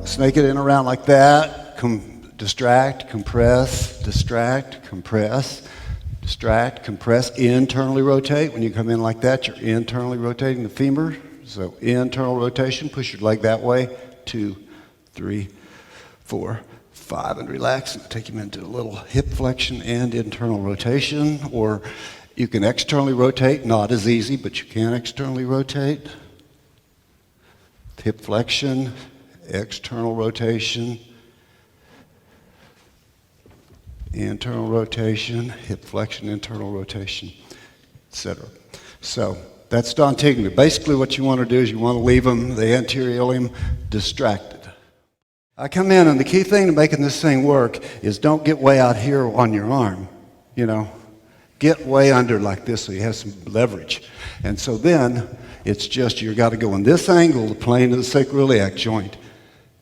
Snake it in around like that. Distract, compress, distract, compress, distract, compress. Internally rotate. When you come in like that, you're internally rotating the femur. So internal rotation, push your leg that way. 2, 3, 4, 5, and relax. And take him into a little hip flexion and internal rotation. Or you can externally rotate, not as easy, but you can externally rotate. Hip flexion, external rotation, internal rotation, hip flexion, internal rotation, etc. So that's Dantigna. Basically what you want to do is you want to leave them, the anterior ilium, distracted. I come in, and the key thing to making this thing work is don't get way out here on your arm, you know. Get way under like this so you have some leverage. And so then it's just you've got to go in this angle, the plane of the sacroiliac joint.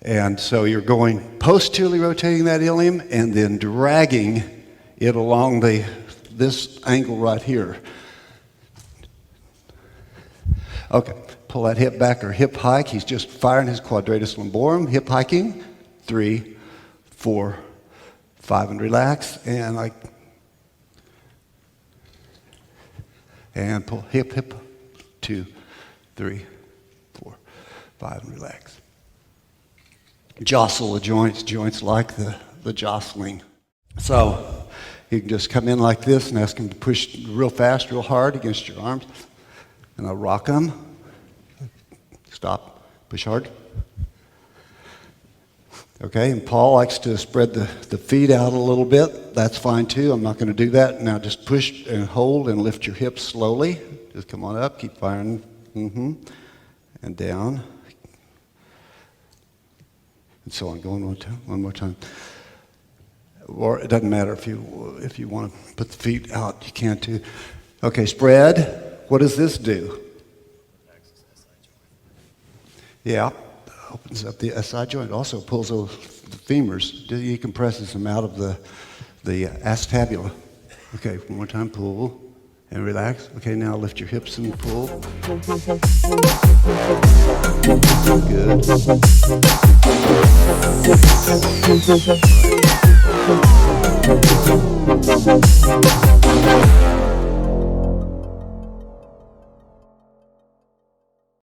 And so you're going posteriorly rotating that ilium and then dragging it along this angle right here. Okay, pull that hip back or hip hike. He's just firing his quadratus lumborum, hip hiking. 3, 4, 5, and relax. And pull hip, hip. 2, 3, 4, 5, and relax. Jostle the joints like the jostling. So you can just come in like this and ask him to push real fast, real hard against your arms. And I'll rock them. Stop, push hard. Okay, and Paul likes to spread the feet out a little bit. That's fine too. I'm not going to do that. Now just push and hold and lift your hips slowly. Just come on up, keep firing. And down. And so on. Going one more time. Or it doesn't matter if you want to put the feet out, you can too. Okay, spread. What does this do? Yeah, opens up the SI joint. Also pulls the femurs. Decompresses them out of the acetabula. Okay, one more time. Pull and relax. Okay, now lift your hips and pull. Good.